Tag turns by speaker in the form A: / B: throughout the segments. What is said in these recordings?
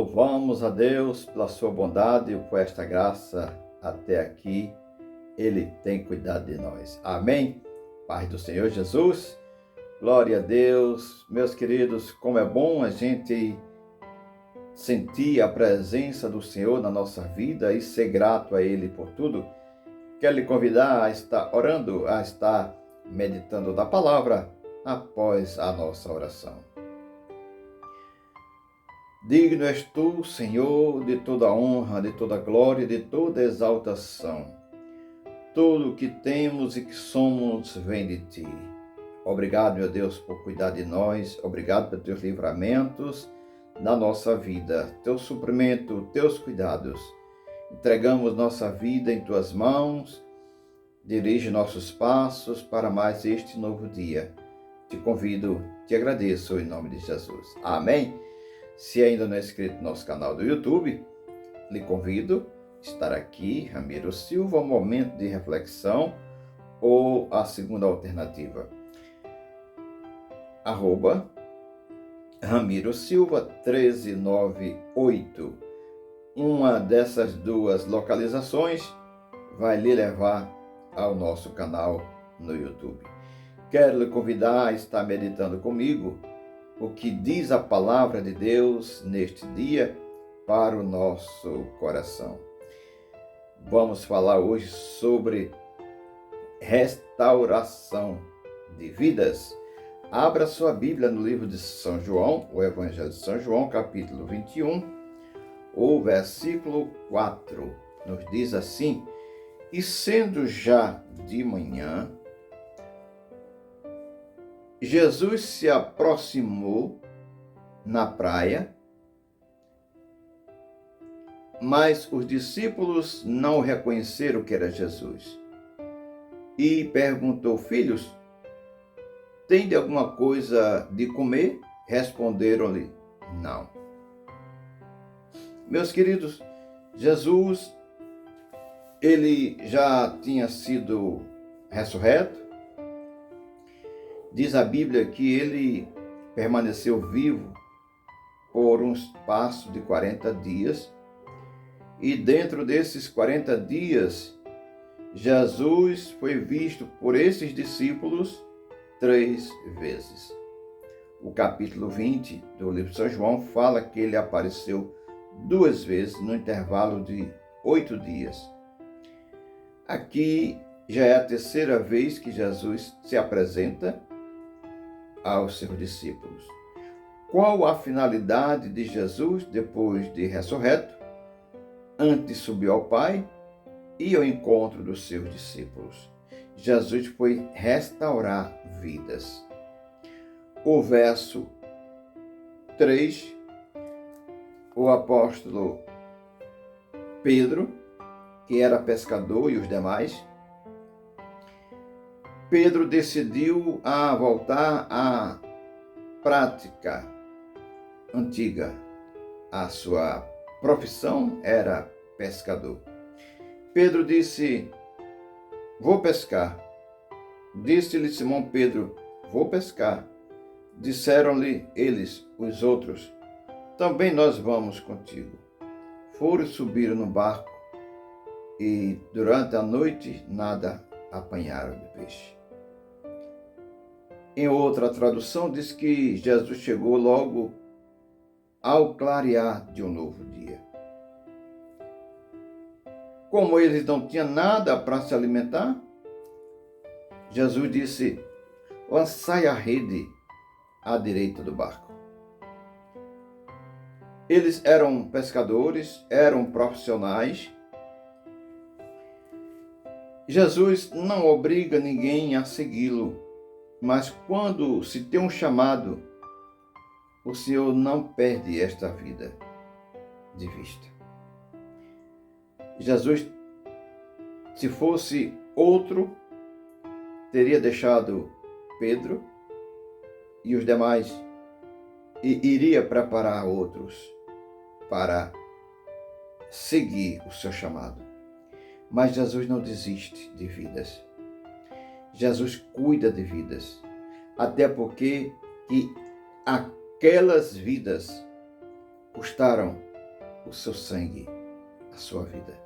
A: Louvamos a Deus pela sua bondade e por esta graça até aqui. Ele tem cuidado de nós. Amém? Paz do Senhor Jesus. Glória a Deus. Meus queridos, como é bom a gente sentir a presença do Senhor na nossa vida e ser grato a Ele por tudo. Quero lhe convidar a estar orando, a estar meditando da palavra após a nossa oração. Digno és tu, Senhor, de toda honra, de toda glória, de toda exaltação. Tudo o que temos e que somos vem de ti. Obrigado, meu Deus, por cuidar de nós. Obrigado pelos teus livramentos na nossa vida, teu suprimento, teus cuidados. Entregamos nossa vida em tuas mãos. Dirige nossos passos para mais este novo dia. Te convido, te agradeço em nome de Jesus. Amém? Se ainda não é inscrito no nosso canal do YouTube, lhe convido a estar aqui, Ramiro Silva, um momento de reflexão, ou a segunda alternativa, @Ramiro Silva 1398. Uma dessas duas localizações vai lhe levar ao nosso canal no YouTube. Quero lhe convidar a estar meditando comigo o que diz a palavra de Deus neste dia para o nosso coração. Vamos falar hoje sobre restauração de vidas. Abra sua Bíblia no livro de São João, o Evangelho de São João, capítulo 21, o versículo 4. Nos diz assim: E sendo já de manhã, Jesus se aproximou na praia, mas os discípulos não reconheceram que era Jesus. E perguntou: Filhos, tende alguma coisa de comer? Responderam-lhe: Não. Meus queridos, Jesus, ele já tinha sido ressurreto. Diz a Bíblia que ele permaneceu vivo por um espaço de 40 dias. E dentro desses 40 dias, Jesus foi visto por esses discípulos 3 vezes. O capítulo 20 do livro de São João fala que ele apareceu 2 vezes no intervalo de 8 dias. Aqui já é a 3ª vez que Jesus se apresenta aos seus discípulos. Qual a finalidade de Jesus depois de ressurreto? Antes subiu ao Pai e ao encontro dos seus discípulos. Jesus foi restaurar vidas. O verso 3, o apóstolo Pedro, que era pescador, e os demais, Pedro decidiu voltar à prática antiga. A sua profissão era pescador. Pedro disse: Vou pescar. Disse-lhe Simão Pedro: Vou pescar. Disseram-lhe eles, os outros: Também nós vamos contigo. Foram e subiram no barco e durante a noite nada apanharam de peixe. Em outra tradução diz que Jesus chegou logo ao clarear de um novo dia. Como eles não tinham nada para se alimentar, Jesus disse: Lançai a rede à direita do barco. Eles eram pescadores, eram profissionais. Jesus não obriga ninguém a segui-lo, mas quando se tem um chamado, o Senhor não perde esta vida de vista. Jesus, se fosse outro, teria deixado Pedro e os demais e iria preparar outros para seguir o seu chamado. Mas Jesus não desiste de vidas. Jesus cuida de vidas. Até porque aquelas vidas custaram o seu sangue, a sua vida.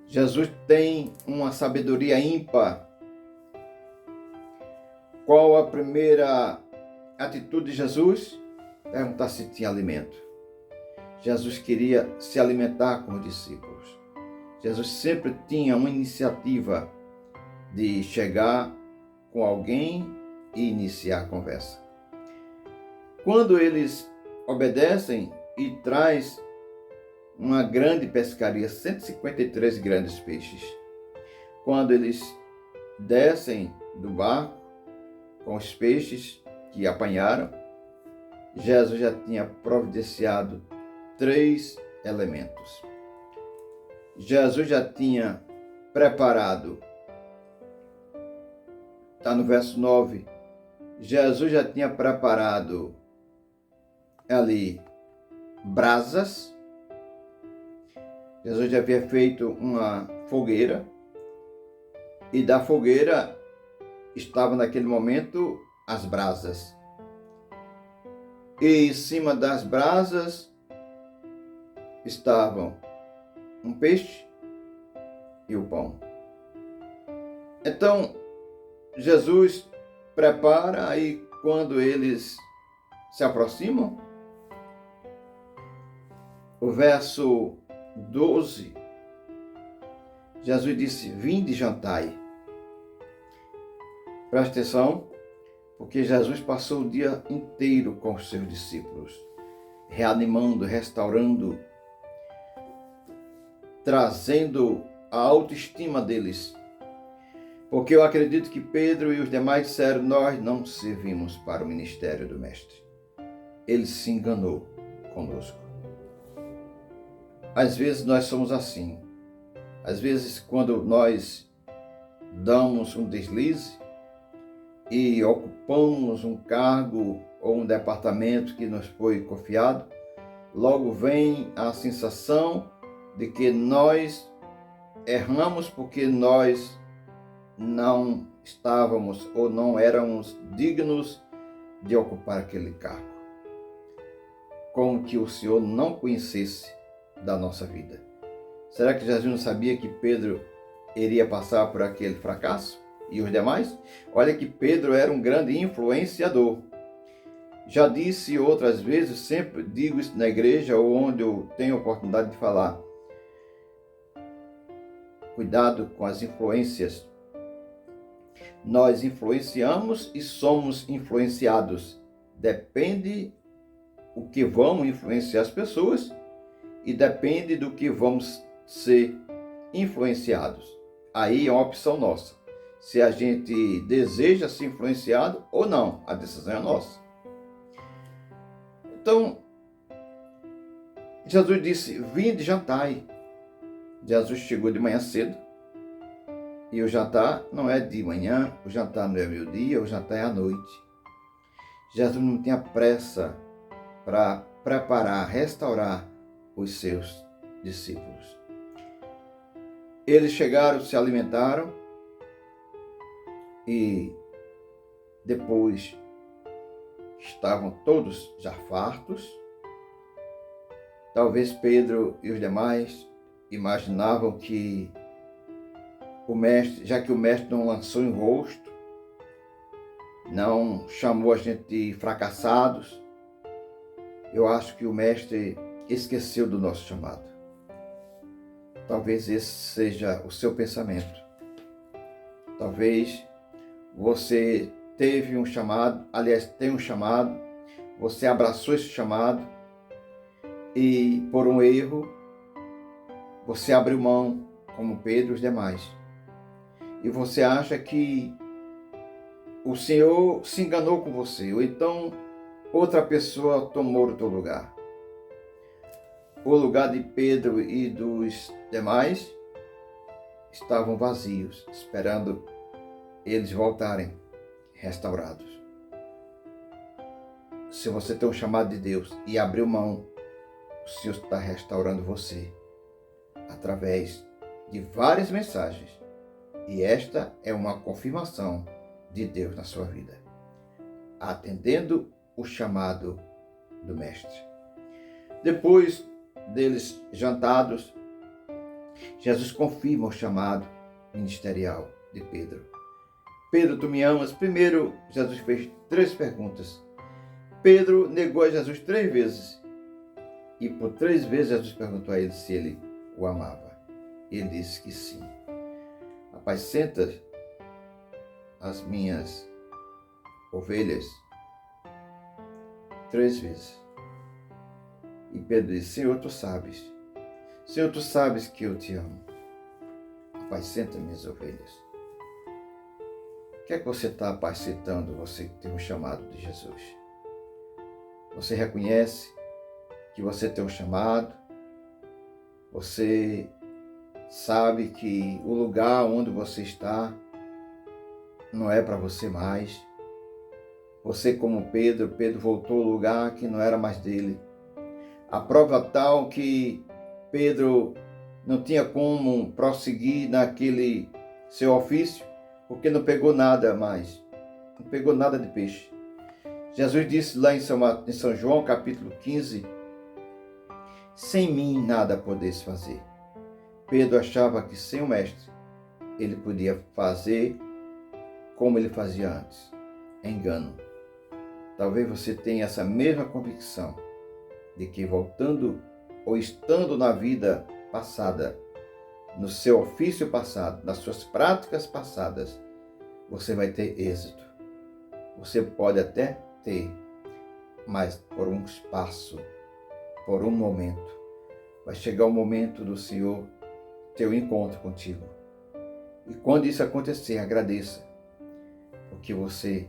A: Jesus tem uma sabedoria ímpar. Qual a primeira atitude de Jesus? Perguntar se tinha alimento. Jesus queria se alimentar com os discípulos. Jesus sempre tinha uma iniciativa de chegar com alguém e iniciar a conversa. Quando eles obedecem e traz uma grande pescaria, 153 grandes peixes. Quando eles descem do barco com os peixes que apanharam, Jesus já tinha providenciado 3 elementos. Jesus já tinha preparado, está no verso 9, Jesus já tinha preparado ali brasas. Jesus já havia feito uma fogueira e da fogueira estavam naquele momento as brasas. E em cima das brasas estavam um peixe e o pão. Então, Jesus prepara e quando eles se aproximam, o verso 12, Jesus disse: vinde e jantai. Preste atenção, porque Jesus passou o dia inteiro com os seus discípulos, reanimando, restaurando, trazendo a autoestima deles. Porque eu acredito que Pedro e os demais disseram: nós não servimos para o ministério do Mestre. Ele se enganou conosco. Às vezes nós somos assim. Às vezes quando nós damos um deslize e ocupamos um cargo ou um departamento que nos foi confiado, logo vem a sensação de que nós erramos porque nós não estávamos ou não éramos dignos de ocupar aquele cargo. Como que o Senhor não conhecesse da nossa vida. Será que Jesus não sabia que Pedro iria passar por aquele fracasso? E os demais? Olha que Pedro era um grande influenciador. Já disse outras vezes, sempre digo isso na igreja ou onde eu tenho oportunidade de falar. Cuidado com as influências. Nós influenciamos e somos influenciados. Depende o que vamos influenciar as pessoas e depende do que vamos ser influenciados. Aí é uma opção nossa. Se a gente deseja ser influenciado ou não, a decisão é nossa. Então, Jesus disse: vinde e jantai. Jesus chegou de manhã cedo. E o jantar não é de manhã, o jantar não é meio-dia, o jantar é à noite. Jesus não tinha pressa para preparar, restaurar os seus discípulos. Eles chegaram, se alimentaram e depois estavam todos já fartos. Talvez Pedro e os demais imaginavam que o mestre, já que o mestre não lançou em rosto, não chamou a gente de fracassados, eu acho que o mestre esqueceu do nosso chamado. Talvez esse seja o seu pensamento. Talvez você teve um chamado, aliás, tem um chamado, você abraçou esse chamado e por um erro você abriu mão, como Pedro e os demais. E você acha que o Senhor se enganou com você, ou então outra pessoa tomou o teu lugar. O lugar de Pedro e dos demais estavam vazios, esperando eles voltarem restaurados. Se você tem um chamado de Deus e abriu mão, o Senhor está restaurando você através de várias mensagens. E esta é uma confirmação de Deus na sua vida, atendendo o chamado do Mestre. Depois deles jantados, Jesus confirma o chamado ministerial de Pedro. Pedro, tu me amas? Primeiro, Jesus fez 3 perguntas. Pedro negou a Jesus 3 vezes. E por 3 vezes Jesus perguntou a ele se ele o amava. Ele disse que sim. Apacenta as minhas ovelhas 3 vezes. E Pedro disse, Senhor, tu sabes. Senhor, tu sabes que eu te amo. Apacenta minhas ovelhas. O que é que você está apacentando, você que tem um chamado de Jesus? Você reconhece que você tem um chamado? Você sabe que o lugar onde você está não é para você mais? Você, como Pedro voltou ao lugar que não era mais dele. A prova tal que Pedro não tinha como prosseguir naquele seu ofício, porque não pegou nada mais. Não pegou nada de peixe. Jesus disse lá em São João, capítulo 15, sem mim nada podeis fazer. Pedro achava que sem o mestre, ele podia fazer como ele fazia antes. É engano. Talvez você tenha essa mesma convicção de que voltando ou estando na vida passada, no seu ofício passado, nas suas práticas passadas, você vai ter êxito. Você pode até ter, mas por um espaço, por um momento. Vai chegar o momento do Senhor ter um encontro contigo. E quando isso acontecer, agradeça, porque você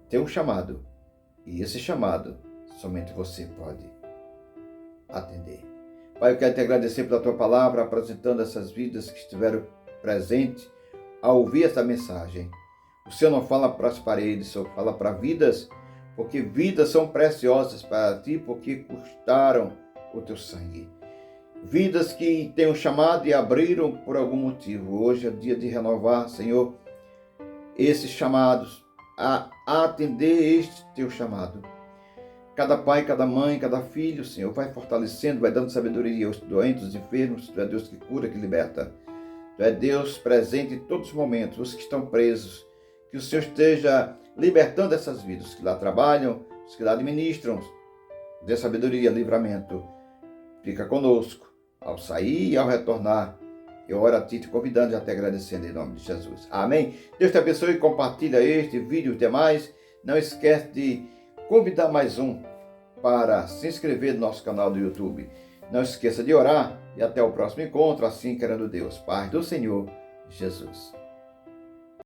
A: tem um chamado, e esse chamado somente você pode atender. Pai, eu quero te agradecer pela tua palavra, apresentando essas vidas que estiveram presentes ao ouvir essa mensagem. O Senhor não fala para as paredes, o Senhor fala para vidas, porque vidas são preciosas para ti, porque custaram o teu sangue. Vidas que têm um chamado e abriram por algum motivo. Hoje é dia de renovar, Senhor, esses chamados, a atender este teu chamado. Cada pai, cada mãe, cada filho, Senhor, vai fortalecendo, vai dando sabedoria aos doentes, aos enfermos. Tu é Deus que cura, que liberta. Tu é Deus presente em todos os momentos, os que estão presos. Que o Senhor esteja libertando essas vidas, que lá trabalham, os que lá administram. Dê sabedoria, livramento. Fica conosco, ao sair e ao retornar. Eu oro a ti, te convidando e até agradecendo em nome de Jesus. Amém? Deus te abençoe e compartilha este vídeo e os demais. Não esquece de convidar mais um para se inscrever no nosso canal do YouTube. Não esqueça de orar e até o próximo encontro, assim querendo Deus. Paz do Senhor Jesus.